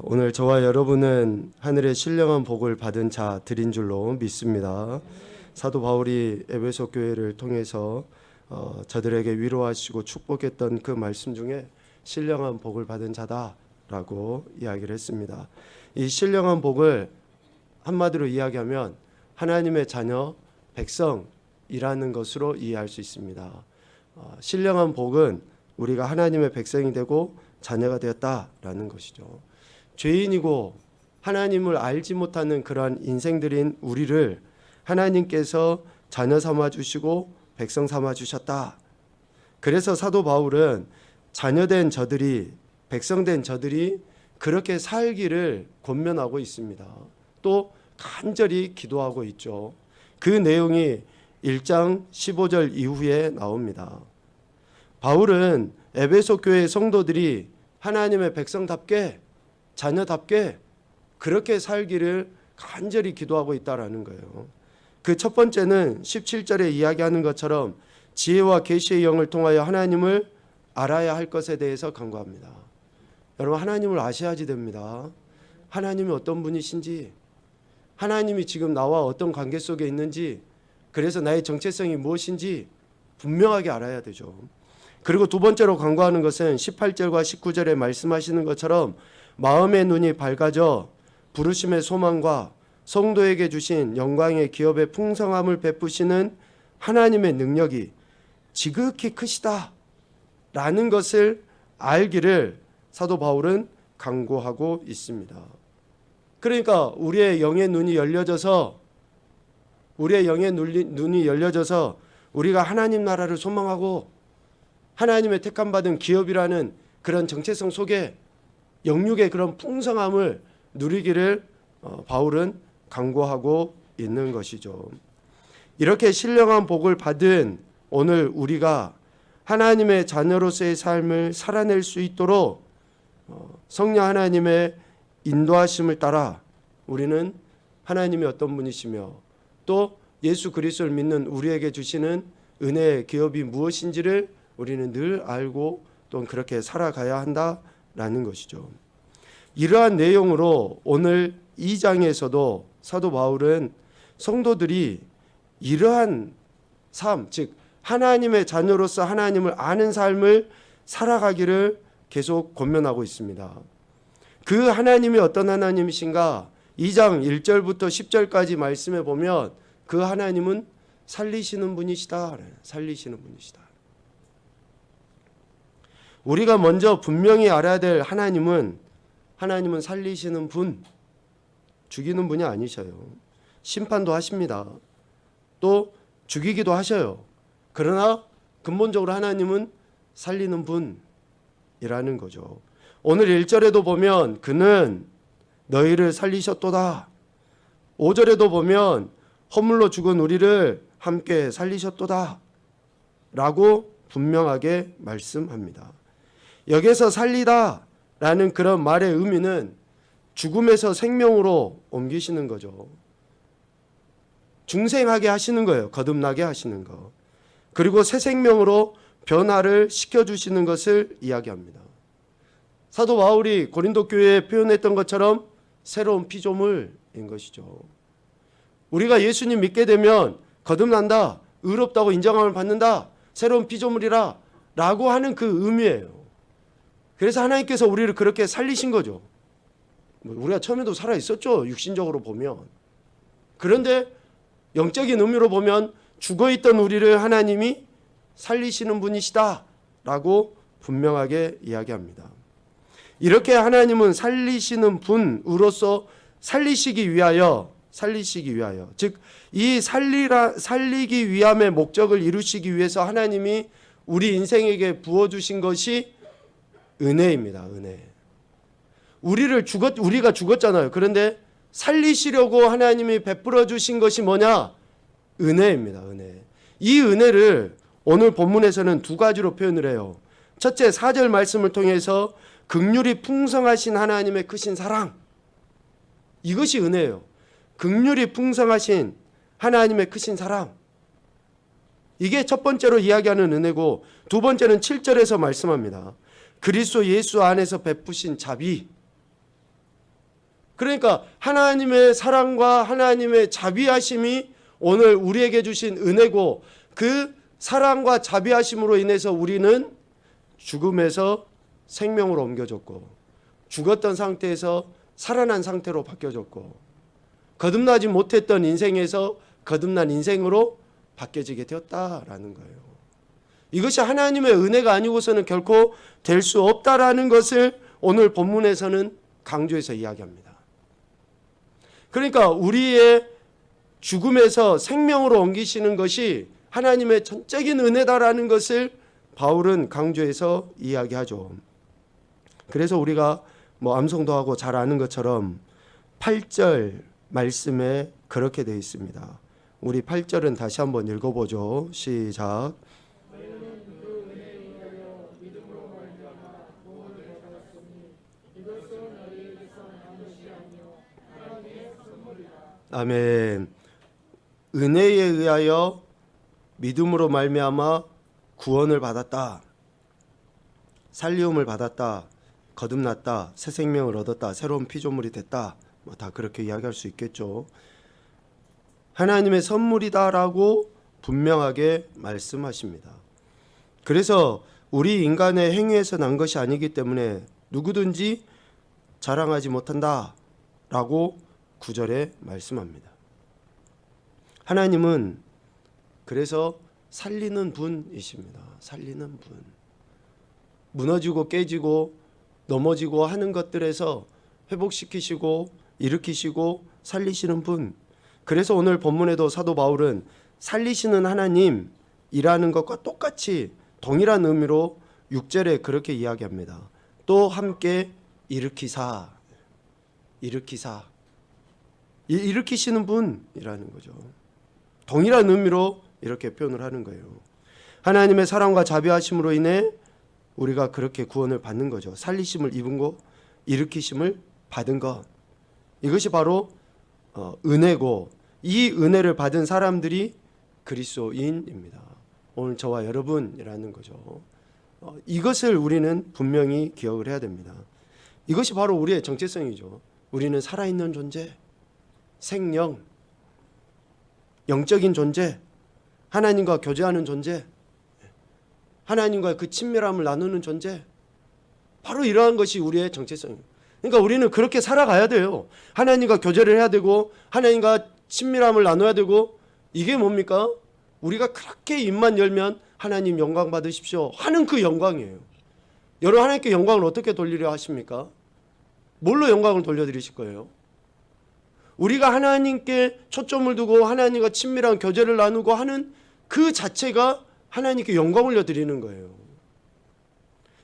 오늘 저와 여러분은 하늘의 신령한 복을 받은 자들인 줄로 믿습니다. 사도 바울이 에베소 교회를 통해서 저들에게 위로하시고 축복했던 그 말씀 중에 신령한 복을 받은 자다라고 이야기를 했습니다. 이 신령한 복을 한마디로 이야기하면 하나님의 자녀, 백성이라는 것으로 이해할 수 있습니다. 신령한 복은 우리가 하나님의 백성이 되고 자녀가 되었다라는 것이죠. 죄인이고 하나님을 알지 못하는 그러한 인생들인 우리를 하나님께서 자녀 삼아 주시고 백성 삼아 주셨다. 그래서 사도 바울은 자녀된 저들이, 백성된 저들이 그렇게 살기를 권면하고 있습니다. 또 간절히 기도하고 있죠. 그 내용이 1장 15절 이후에 나옵니다. 바울은 에베소 교회 성도들이 하나님의 백성답게, 자녀답게 그렇게 살기를 간절히 기도하고 있다라는 거예요. 그 첫 번째는 17절에 이야기하는 것처럼 지혜와 계시의 영을 통하여 하나님을 알아야 할 것에 대해서 간구합니다. 여러분, 하나님을 아셔야지 됩니다. 하나님이 어떤 분이신지, 하나님이 지금 나와 어떤 관계 속에 있는지, 그래서 나의 정체성이 무엇인지 분명하게 알아야 되죠. 그리고 두 번째로 간구하는 것은 18절과 19절에 말씀하시는 것처럼 마음의 눈이 밝아져 부르심의 소망과 성도에게 주신 영광의 기업의 풍성함을 베푸시는 하나님의 능력이 지극히 크시다 라는 것을 알기를 사도 바울은 간구하고 있습니다. 그러니까 우리의 영의 눈이 열려져서 우리가 하나님 나라를 소망하고 하나님의 택함받은 기업이라는 그런 정체성 속에 영육의 그런 풍성함을 누리기를 바울은 간구하고 있는 것이죠. 이렇게 신령한 복을 받은 오늘 우리가 하나님의 자녀로서의 삶을 살아낼 수 있도록 성령 하나님의 인도하심을 따라 우리는 하나님이 어떤 분이시며 또 예수 그리스도를 믿는 우리에게 주시는 은혜의 기업이 무엇인지를 우리는 늘 알고 또 그렇게 살아가야 한다라는 것이죠. 이러한 내용으로 오늘 2장에서도 사도 바울은 성도들이 이러한 삶, 즉 하나님의 자녀로서 하나님을 아는 삶을 살아가기를 계속 권면하고 있습니다. 그 하나님이 어떤 하나님이신가? 2장 1절부터 10절까지 말씀해 보면 그 하나님은 살리시는 분이시다. 살리시는 분이시다. 우리가 먼저 분명히 알아야 될 하나님은 살리시는 분, 죽이는 분이 아니셔요. 심판도 하십니다. 또 죽이기도 하셔요. 그러나 근본적으로 하나님은 살리는 분이라는 거죠. 오늘 1절에도 보면 그는 너희를 살리셨도다. 5절에도 보면 허물로 죽은 우리를 함께 살리셨도다 라고 분명하게 말씀합니다. 여기서 살리다 라는 그런 말의 의미는 죽음에서 생명으로 옮기시는 거죠. 중생하게 하시는 거예요. 거듭나게 하시는 거. 그리고 새 생명으로 변화를 시켜주시는 것을 이야기합니다. 사도 바울이 고린도 교회에 표현했던 것처럼 새로운 피조물인 것이죠. 우리가 예수님 믿게 되면 거듭난다, 의롭다고 인정함을 받는다, 새로운 피조물이라 라고 하는 그 의미예요. 그래서 하나님께서 우리를 그렇게 살리신 거죠. 우리가 처음에도 살아있었죠, 육신적으로 보면. 그런데 영적인 의미로 보면 죽어있던 우리를 하나님이 살리시는 분이시다 라고 분명하게 이야기합니다. 이렇게 하나님은 살리시는 분으로서 살리시기 위하여 즉 이 살리기 위함의 목적을 이루시기 위해서 하나님이 우리 인생에게 부어주신 것이 은혜입니다. 은혜. 우리가 죽었잖아요. 그런데 살리시려고 하나님이 베풀어 주신 것이 뭐냐? 은혜입니다. 은혜. 이 은혜를 오늘 본문에서는 두 가지로 표현을 해요. 첫째, 4절 말씀을 통해서 긍휼이 풍성하신 하나님의 크신 사랑, 이것이 은혜예요. 긍휼이 풍성하신 하나님의 크신 사랑, 이게 첫 번째로 이야기하는 은혜고, 두 번째는 7절에서 말씀합니다. 그리스도 예수 안에서 베푸신 자비, 그러니까 하나님의 사랑과 하나님의 자비하심이 오늘 우리에게 주신 은혜고, 그 사랑과 자비하심으로 인해서 우리는 죽음에서 생명으로 옮겨졌고, 죽었던 상태에서 살아난 상태로 바뀌어졌고, 거듭나지 못했던 인생에서 거듭난 인생으로 바뀌어지게 되었다라는 거예요. 이것이 하나님의 은혜가 아니고서는 결코 될 수 없다라는 것을 오늘 본문에서는 강조해서 이야기합니다. 그러니까 우리의 죽음에서 생명으로 옮기시는 것이 하나님의 전적인 은혜다라는 것을 바울은 강조해서 이야기하죠. 그래서 우리가 암송도 하고 잘 아는 것처럼 8절 말씀에 그렇게 되어 있습니다. 우리 8절은 다시 한번 읽어보죠. 시작. 아멘. 은혜에 의하여 믿음으로 말미암아 구원을 받았다. 살리움을 받았다. 거듭났다. 새 생명을 얻었다. 새로운 피조물이 됐다. 다 그렇게 이야기할 수 있겠죠. 하나님의 선물이다라고 분명하게 말씀하십니다. 그래서 우리 인간의 행위에서 난 것이 아니기 때문에 누구든지 자랑하지 못한다라고 9절에 말씀합니다. 하나님은 그래서 살리는 분이십니다. 살리는 분. 무너지고 깨지고 넘어지고 하는 것들에서 회복시키시고 일으키시고 살리시는 분. 그래서 오늘 본문에도 사도 바울은 살리시는 하나님이라는 것과 똑같이 동일한 의미로 6절에 그렇게 이야기합니다. 또 함께 일으키사. 일으키시는 분이라는 거죠. 동일한 의미로 이렇게 표현을 하는 거예요. 하나님의 사랑과 자비하심으로 인해 우리가 그렇게 구원을 받는 거죠. 살리심을 입은 것, 일으키심을 받은 것. 이것이 바로 은혜고, 이 은혜를 받은 사람들이 그리스도인입니다. 오늘 저와 여러분이라는 거죠. 이것을 우리는 분명히 기억을 해야 됩니다. 이것이 바로 우리의 정체성이죠. 우리는 살아있는 존재, 생명, 영적인 존재, 하나님과 교제하는 존재, 하나님과 그 친밀함을 나누는 존재, 바로 이러한 것이 우리의 정체성입니다. 그러니까 우리는 그렇게 살아가야 돼요. 하나님과 교제를 해야 되고 하나님과 친밀함을 나눠야 되고, 이게 뭡니까? 우리가 그렇게 입만 열면 하나님 영광 받으십시오 하는 그 영광이에요. 여러분, 하나님께 영광을 어떻게 돌리려 하십니까? 뭘로 영광을 돌려드리실 거예요? 우리가 하나님께 초점을 두고 하나님과 친밀한 교제를 나누고 하는 그 자체가 하나님께 영광을 올려드리는 거예요.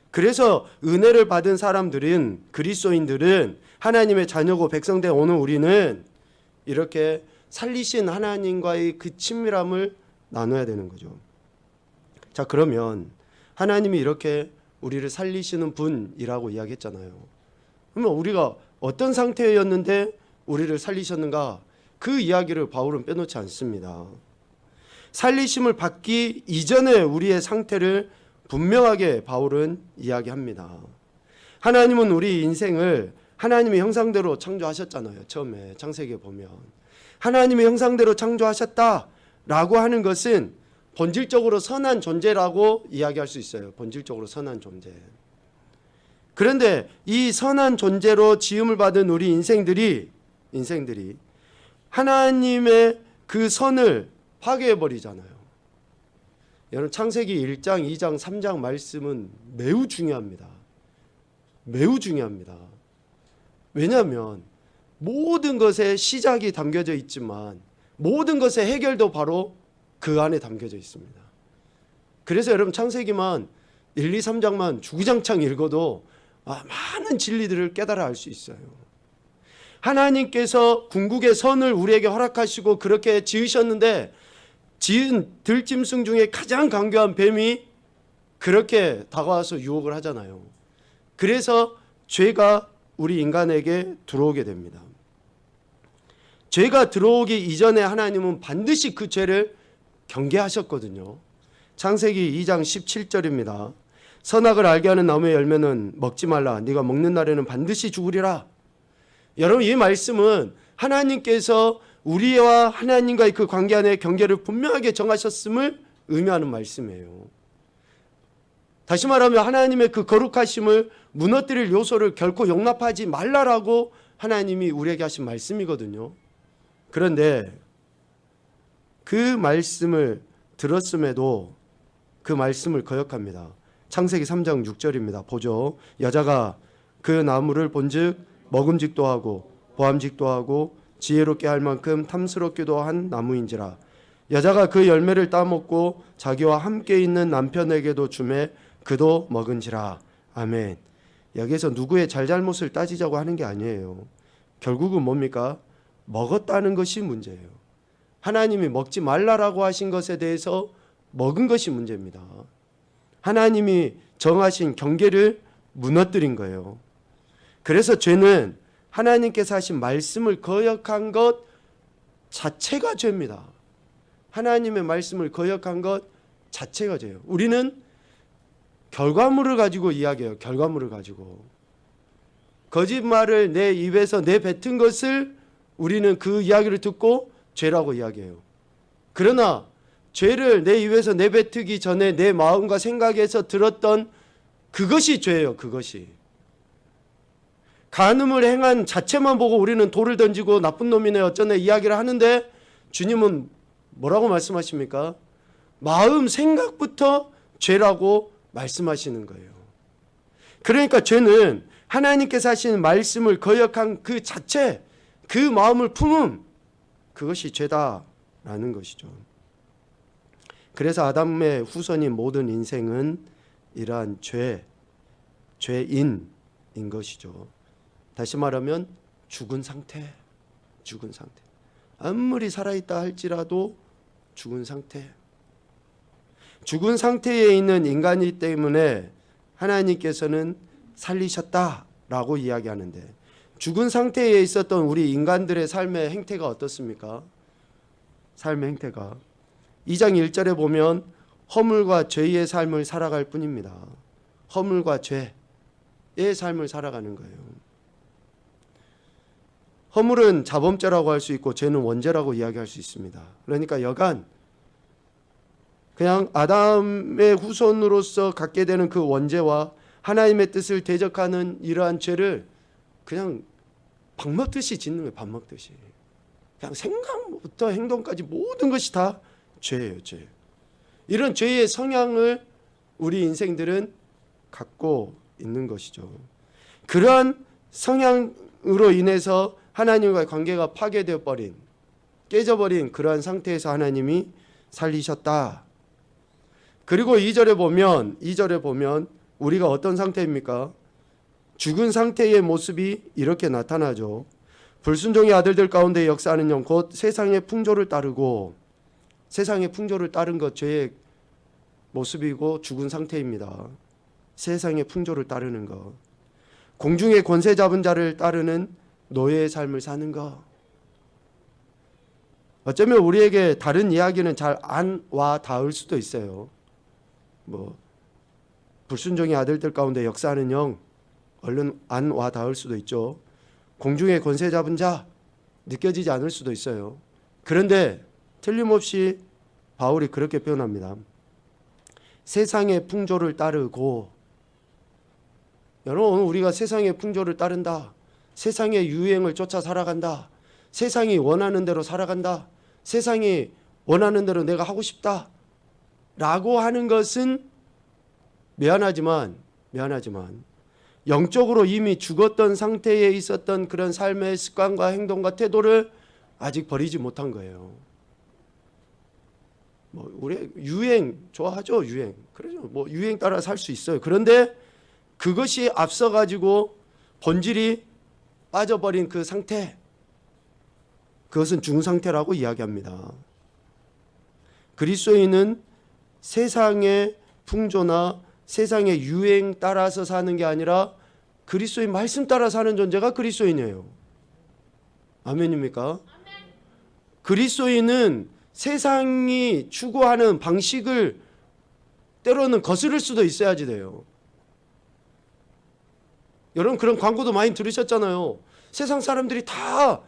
그래서 은혜를 받은 사람들은, 그리스도인들은, 하나님의 자녀고 백성된 오늘 우리는 이렇게 살리신 하나님과의 그 친밀함을 나눠야 되는 거죠. 자, 그러면 하나님이 이렇게 우리를 살리시는 분이라고 이야기했잖아요. 그러면 우리가 어떤 상태였는데 우리를 살리셨는가? 그 이야기를 바울은 빼놓지 않습니다. 살리심을 받기 이전에 우리의 상태를 분명하게 바울은 이야기합니다. 하나님은 우리 인생을 하나님의 형상대로 창조하셨잖아요. 처음에 창세기에 보면 하나님의 형상대로 창조하셨다라고 하는 것은 본질적으로 선한 존재라고 이야기할 수 있어요. 본질적으로 선한 존재. 그런데 이 선한 존재로 지음을 받은 우리 인생들이 하나님의 그 선을 파괴해버리잖아요. 여러분, 창세기 1장, 2장, 3장 말씀은 매우 중요합니다. 매우 중요합니다. 왜냐하면 모든 것에 시작이 담겨져 있지만 모든 것의 해결도 바로 그 안에 담겨져 있습니다. 그래서 여러분, 창세기만 1, 2, 3장만 주구장창 읽어도 많은 진리들을 깨달아 알 수 있어요. 하나님께서 궁극의 선을 우리에게 허락하시고 그렇게 지으셨는데, 지은 들짐승 중에 가장 강교한 뱀이 그렇게 다가와서 유혹을 하잖아요. 그래서 죄가 우리 인간에게 들어오게 됩니다. 죄가 들어오기 이전에 하나님은 반드시 그 죄를 경계하셨거든요. 창세기 2장 17절입니다. 선악을 알게 하는 나무의 열매는 먹지 말라. 네가 먹는 날에는 반드시 죽으리라. 여러분, 이 말씀은 하나님께서 우리와 하나님과의 그 관계 안에 경계를 분명하게 정하셨음을 의미하는 말씀이에요. 다시 말하면 하나님의 그 거룩하심을 무너뜨릴 요소를 결코 용납하지 말라라고 하나님이 우리에게 하신 말씀이거든요. 그런데 그 말씀을 들었음에도 그 말씀을 거역합니다. 창세기 3장 6절입니다. 보죠. 여자가 그 나무를 본즉 먹음직도 하고 보암직도 하고 지혜롭게 할 만큼 탐스럽기도 한 나무인지라. 여자가 그 열매를 따먹고 자기와 함께 있는 남편에게도 주매 그도 먹은지라. 아멘. 여기에서 누구의 잘잘못을 따지자고 하는 게 아니에요. 결국은 뭡니까? 먹었다는 것이 문제예요. 하나님이 먹지 말라라고 하신 것에 대해서 먹은 것이 문제입니다. 하나님이 정하신 경계를 무너뜨린 거예요. 그래서 죄는 하나님께서 하신 말씀을 거역한 것 자체가 죄입니다. 하나님의 말씀을 거역한 것 자체가 죄예요. 우리는 결과물을 가지고 이야기해요. 결과물을 가지고. 거짓말을 내 입에서 내뱉은 것을 우리는 그 이야기를 듣고 죄라고 이야기해요. 그러나 죄를 내 입에서 내뱉기 전에 내 마음과 생각에서 들었던 그것이 죄예요. 그것이. 간음을 행한 자체만 보고 우리는 돌을 던지고 나쁜 놈이네 어쩌네 이야기를 하는데 주님은 뭐라고 말씀하십니까? 마음 생각부터 죄라고 말씀하시는 거예요. 그러니까 죄는 하나님께서 하시는 말씀을 거역한 그 자체, 그 마음을 품음, 그것이 죄다라는 것이죠. 그래서 아담의 후손인 모든 인생은 이러한 죄인인 것이죠. 다시 말하면 죽은 상태. 아무리 살아있다 할지라도 죽은 상태. 죽은 상태에 있는 인간이기 때문에 하나님께서는 살리셨다라고 이야기하는데, 죽은 상태에 있었던 우리 인간들의 삶의 행태가 어떻습니까? 삶의 행태가 2장 1절에 보면 허물과 죄의 삶을 살아갈 뿐입니다. 허물과 죄의 삶을 살아가는 거예요. 허물은 자범죄라고 할 수 있고 죄는 원죄라고 이야기할 수 있습니다. 그러니까 여간 그냥 아담의 후손으로서 갖게 되는 그 원죄와 하나님의 뜻을 대적하는 이러한 죄를 그냥 밥 먹듯이 짓는 거예요. 밥 먹듯이. 그냥 생각부터 행동까지 모든 것이 다 죄예요. 죄. 이런 죄의 성향을 우리 인생들은 갖고 있는 것이죠. 그러한 성향으로 인해서 하나님과의 관계가 파괴되어 버린, 깨져버린 그러한 상태에서 하나님이 살리셨다. 그리고 2절에 보면 우리가 어떤 상태입니까? 죽은 상태의 모습이 이렇게 나타나죠. 불순종의 아들들 가운데 역사하는 영 곧 세상의 풍조를 따르고, 세상의 풍조를 따른 것 죄의 모습이고 죽은 상태입니다. 세상의 풍조를 따르는 것, 공중의 권세 잡은 자를 따르는 노예의 삶을 사는 것. 어쩌면 우리에게 다른 이야기는 잘 안 와 닿을 수도 있어요. 불순종의 아들들 가운데 역사하는 영 얼른 안 와 닿을 수도 있죠. 공중의 권세 잡은 자 느껴지지 않을 수도 있어요. 그런데 틀림없이 바울이 그렇게 표현합니다. 세상의 풍조를 따르고. 여러분, 오늘 우리가 세상의 풍조를 따른다, 세상의 유행을 쫓아 살아간다, 세상이 원하는 대로 살아간다, 세상이 원하는 대로 내가 하고 싶다 라고 하는 것은 미안하지만 영적으로 이미 죽었던 상태에 있었던 그런 삶의 습관과 행동과 태도를 아직 버리지 못한 거예요. 우리 유행 좋아하죠. 유행. 그래서 유행 따라 살 수 있어요. 그런데 그것이 앞서가지고 본질이 빠져버린 그 상태, 그것은 죽은 상태라고 이야기합니다. 그리스도인은 세상의 풍조나 세상의 유행 따라서 사는 게 아니라 그리스도의 말씀 따라 사는 존재가 그리스도인이에요. 아멘입니까? 그리스도인은 세상이 추구하는 방식을 때로는 거스를 수도 있어야지 돼요. 여러분 그런 광고도 많이 들으셨잖아요. 세상 사람들이 다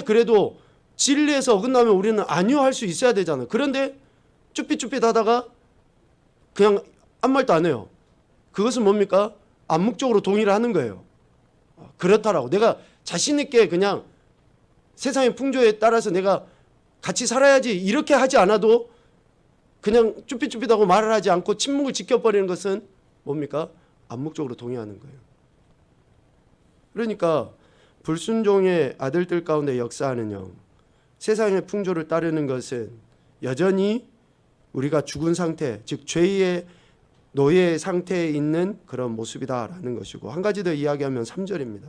그래도 진리에서 어긋나면 우리는 아니요 할 수 있어야 되잖아요. 그런데 쭈삣쭈삣 하다가 그냥 아무 말도 안 해요. 그것은 뭡니까? 암묵적으로 동의를 하는 거예요. 그렇다라고. 내가 자신 있게 그냥 세상의 풍조에 따라서 내가 같이 살아야지 이렇게 하지 않아도 그냥 쭈삣쭈삣하고 말을 하지 않고 침묵을 지켜버리는 것은 뭡니까? 암묵적으로 동의하는 거예요. 그러니까 불순종의 아들들 가운데 역사하는 영, 세상의 풍조를 따르는 것은 여전히 우리가 죽은 상태, 즉 죄의 노예 상태에 있는 그런 모습이다라는 것이고, 한 가지 더 이야기하면 3절입니다.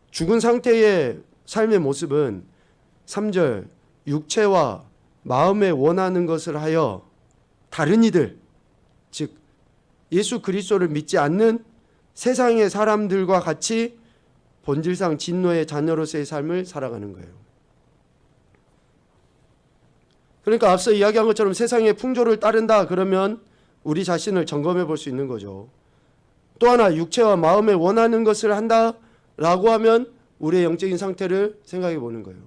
죽은 상태의 삶의 모습은 3절, 육체와 마음에 원하는 것을 하여 다른 이들, 즉 예수 그리스도를 믿지 않는 세상의 사람들과 같이 본질상 진노의 자녀로서의 삶을 살아가는 거예요. 그러니까 앞서 이야기한 것처럼 세상의 풍조를 따른다 그러면 우리 자신을 점검해 볼 수 있는 거죠. 또 하나 육체와 마음에 원하는 것을 한다라고 하면 우리의 영적인 상태를 생각해 보는 거예요.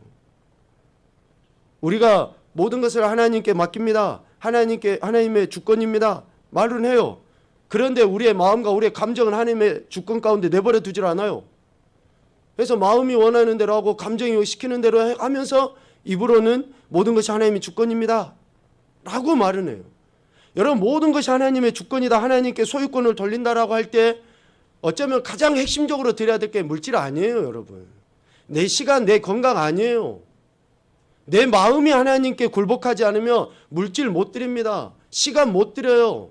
우리가 모든 것을 하나님께 맡깁니다. 하나님의 주권입니다. 말은 해요. 그런데 우리의 마음과 우리의 감정은 하나님의 주권 가운데 내버려 두질 않아요. 그래서 마음이 원하는 대로 하고 감정이 시키는 대로 하면서 입으로는 모든 것이 하나님의 주권입니다 라고 말은 해요. 여러분 모든 것이 하나님의 주권이다, 하나님께 소유권을 돌린다라고 할 때 어쩌면 가장 핵심적으로 드려야 될 게 물질 아니에요. 여러분 내 시간, 내 건강 아니에요. 내 마음이 하나님께 굴복하지 않으면 물질 못 드립니다. 시간 못 드려요.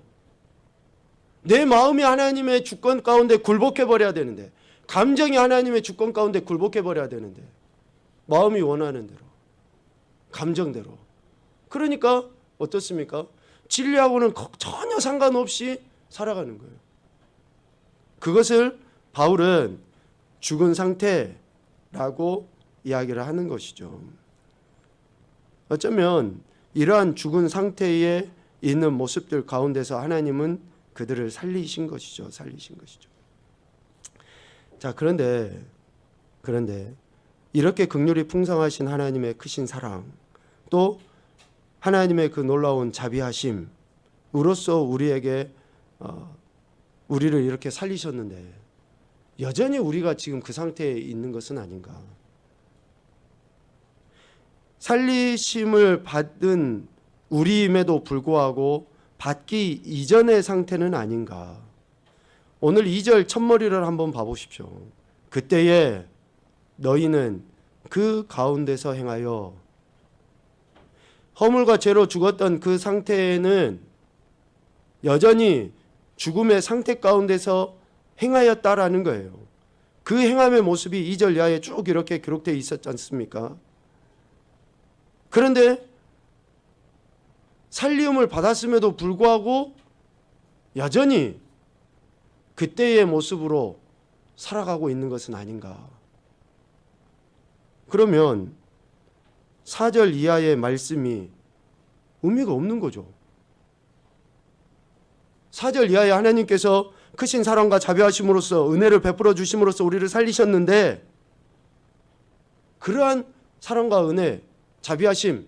내 마음이 하나님의 주권 가운데 굴복해 버려야 되는데, 감정이 하나님의 주권 가운데 굴복해 버려야 되는데, 마음이 원하는 대로, 감정대로. 그러니까 어떻습니까? 진리하고는 전혀 상관없이 살아가는 거예요. 그것을 바울은 죽은 상태라고 이야기를 하는 것이죠. 어쩌면 이러한 죽은 상태에 있는 모습들 가운데서 하나님은 그들을 살리신 것이죠. 자, 그런데 이렇게 긍휼이 풍성하신 하나님의 크신 사랑, 또 하나님의 그 놀라운 자비하심으로써 우리에게 우리를 이렇게 살리셨는데 여전히 우리가 지금 그 상태에 있는 것은 아닌가. 살리심을 받은 우리임에도 불구하고 받기 이전의 상태는 아닌가. 오늘 2절 첫머리를 한번 봐보십시오. 그때에 너희는 그 가운데서 행하여, 허물과 죄로 죽었던 그 상태에는 여전히 죽음의 상태 가운데서 행하였다라는 거예요. 그 행함의 모습이 2절 이하에 쭉 이렇게 기록되어 있었지 않습니까? 그런데 살리움을 받았음에도 불구하고 여전히 그때의 모습으로 살아가고 있는 것은 아닌가. 그러면 4절 이하의 말씀이 의미가 없는 거죠. 4절 이하에 하나님께서 크신 사랑과 자비하심으로써 은혜를 베풀어 주심으로써 우리를 살리셨는데, 그러한 사랑과 은혜, 자비하심,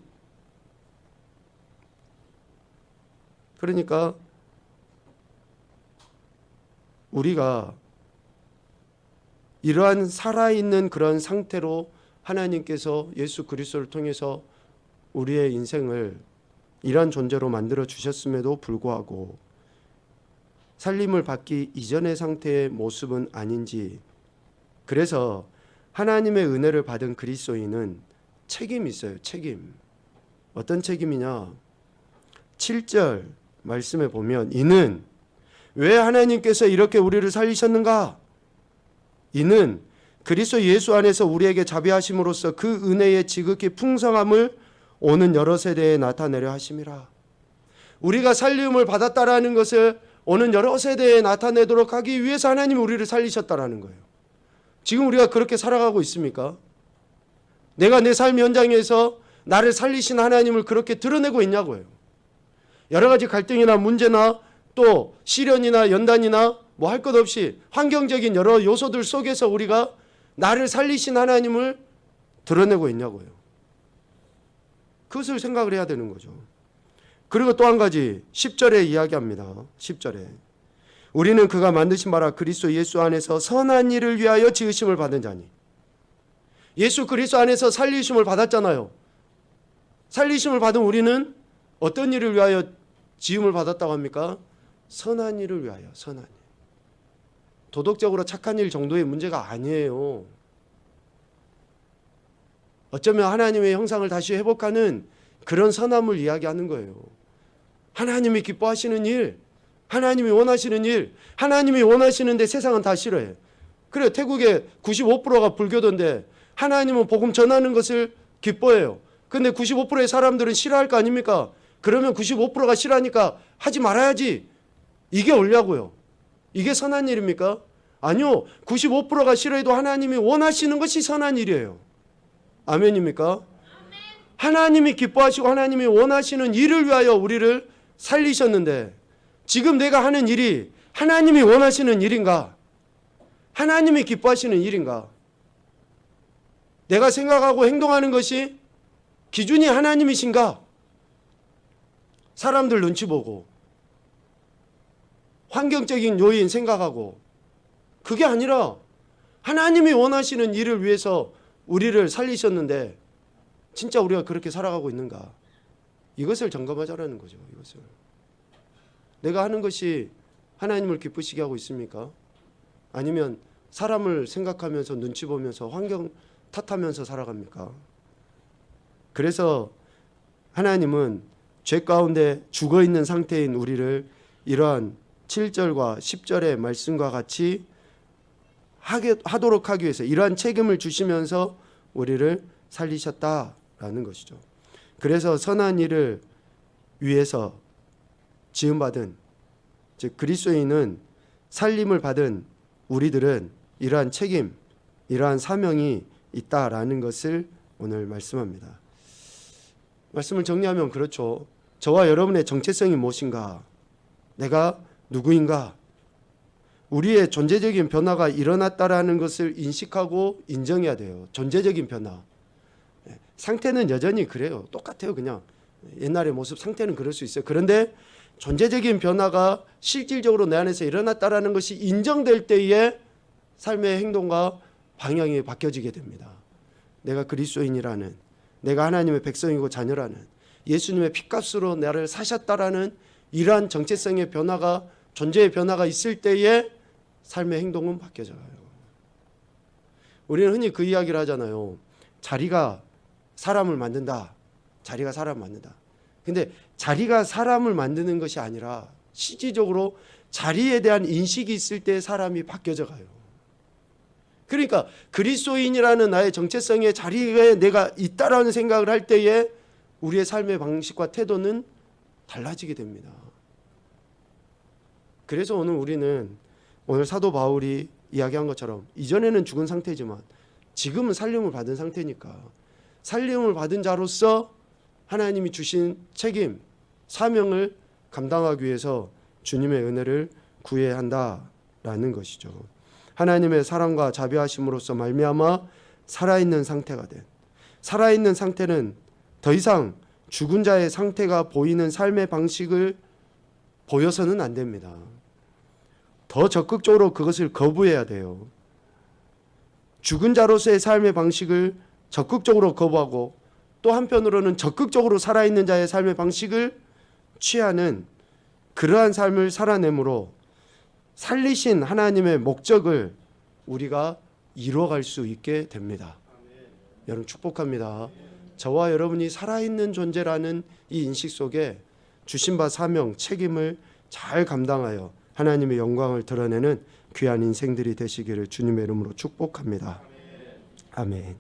그러니까 우리가 이러한 살아있는 그런 상태로 하나님께서 예수 그리스도를 통해서 우리의 인생을 이러한 존재로 만들어 주셨음에도 불구하고 살림을 받기 이전의 상태의 모습은 아닌지, 그래서 하나님의 은혜를 받은 그리스도인은 책임이 있어요. 책임. 어떤 책임이냐? 7절 말씀에 보면 이는 왜 하나님께서 이렇게 우리를 살리셨는가? 이는 그리스도 예수 안에서 우리에게 자비하심으로써 그 은혜의 지극히 풍성함을 오는 여러 세대에 나타내려 하심이라. 우리가 살림을 받았다라는 것을 오는 여러 세대에 나타내도록 하기 위해서 하나님이 우리를 살리셨다라는 거예요. 지금 우리가 그렇게 살아가고 있습니까? 내가 내 삶 현장에서 나를 살리신 하나님을 그렇게 드러내고 있냐고요. 여러 가지 갈등이나 문제나 또 시련이나 연단이나 뭐 할 것 없이 환경적인 여러 요소들 속에서 우리가 나를 살리신 하나님을 드러내고 있냐고요. 그것을 생각을 해야 되는 거죠. 그리고 또 한 가지 10절에 이야기합니다. 10절에 우리는 그가 만드신 바라 그리스도 예수 안에서 선한 일을 위하여 지으심을 받은 자니. 예수 그리스도 안에서 살리심을 받았잖아요. 살리심을 받은 우리는 어떤 일을 위하여 지음을 받았다고 합니까? 선한 일을 위하여. 선한 일. 도덕적으로 착한 일 정도의 문제가 아니에요. 어쩌면 하나님의 형상을 다시 회복하는 그런 선함을 이야기하는 거예요. 하나님이 기뻐하시는 일, 하나님이 원하시는 일, 하나님이 원하시는데 세상은 다 싫어해. 그래요. 태국의 95%가 불교도인데 하나님은 복음 전하는 것을 기뻐해요. 근데 95%의 사람들은 싫어할 거 아닙니까? 그러면 95%가 싫어하니까 하지 말아야지. 이게 옳냐고요. 이게 선한 일입니까? 아니요. 95%가 싫어해도 하나님이 원하시는 것이 선한 일이에요. 아멘입니까? 하나님이 기뻐하시고 하나님이 원하시는 일을 위하여 우리를 살리셨는데 지금 내가 하는 일이 하나님이 원하시는 일인가? 하나님이 기뻐하시는 일인가? 내가 생각하고 행동하는 것이 기준이 하나님이신가? 사람들 눈치 보고 환경적인 요인 생각하고 그게 아니라 하나님이 원하시는 일을 위해서 우리를 살리셨는데 진짜 우리가 그렇게 살아가고 있는가? 이것을 점검하자라는 거죠. 이것을. 내가 하는 것이 하나님을 기쁘시게 하고 있습니까? 아니면 사람을 생각하면서 눈치 보면서 환경 탓하면서 살아갑니까? 그래서 하나님은 죄 가운데 죽어있는 상태인 우리를 이러한 7절과 10절의 말씀과 같이 하도록 하기 위해서 이러한 책임을 주시면서 우리를 살리셨다라는 것이죠. 그래서 선한 일을 위해서 지음받은, 즉 그리스도인은 살림을 받은 우리들은 이러한 책임, 이러한 사명이 있다라는 것을 오늘 말씀합니다. 말씀을 정리하면 그렇죠. 저와 여러분의 정체성이 무엇인가? 내가 누구인가? 우리의 존재적인 변화가 일어났다라는 것을 인식하고 인정해야 돼요. 존재적인 변화. 상태는 여전히 그래요. 똑같아요. 그냥 옛날의 모습 상태는 그럴 수 있어요. 그런데 존재적인 변화가 실질적으로 내 안에서 일어났다라는 것이 인정될 때에 삶의 행동과 방향이 바뀌어지게 됩니다. 내가 그리스도인이라는, 내가 하나님의 백성이고 자녀라는, 예수님의 피값으로 나를 사셨다라는 이러한 정체성의 변화가, 존재의 변화가 있을 때에 삶의 행동은 바뀌어져요. 우리는 흔히 그 이야기를 하잖아요. 자리가 사람을 만든다. 자리가 사람을 만든다. 근데 자리가 사람을 만드는 것이 아니라 실질적으로 자리에 대한 인식이 있을 때 사람이 바뀌어져 가요. 그러니까 그리스도인이라는 나의 정체성의 자리에 내가 있다라는 생각을 할 때에 우리의 삶의 방식과 태도는 달라지게 됩니다. 그래서 오늘 사도 바울이 이야기한 것처럼 이전에는 죽은 상태지만 지금은 살림을 받은 상태니까 살림을 받은 자로서 하나님이 주신 책임, 사명을 감당하기 위해서 주님의 은혜를 구해야 한다라는 것이죠. 하나님의 사랑과 자비하심으로써 말미암아 살아있는 상태가 된, 살아있는 상태는 더 이상 죽은 자의 상태가 보이는 삶의 방식을 보여서는 안 됩니다. 더 적극적으로 그것을 거부해야 돼요. 죽은 자로서의 삶의 방식을 적극적으로 거부하고 또 한편으로는 적극적으로 살아있는 자의 삶의 방식을 취하는 그러한 삶을 살아내므로 살리신 하나님의 목적을 우리가 이루어갈 수 있게 됩니다. 여러분 축복합니다. 저와 여러분이 살아있는 존재라는 이 인식 속에 주신 바 사명, 책임을 잘 감당하여 하나님의 영광을 드러내는 귀한 인생들이 되시기를 주님의 이름으로 축복합니다. 아멘.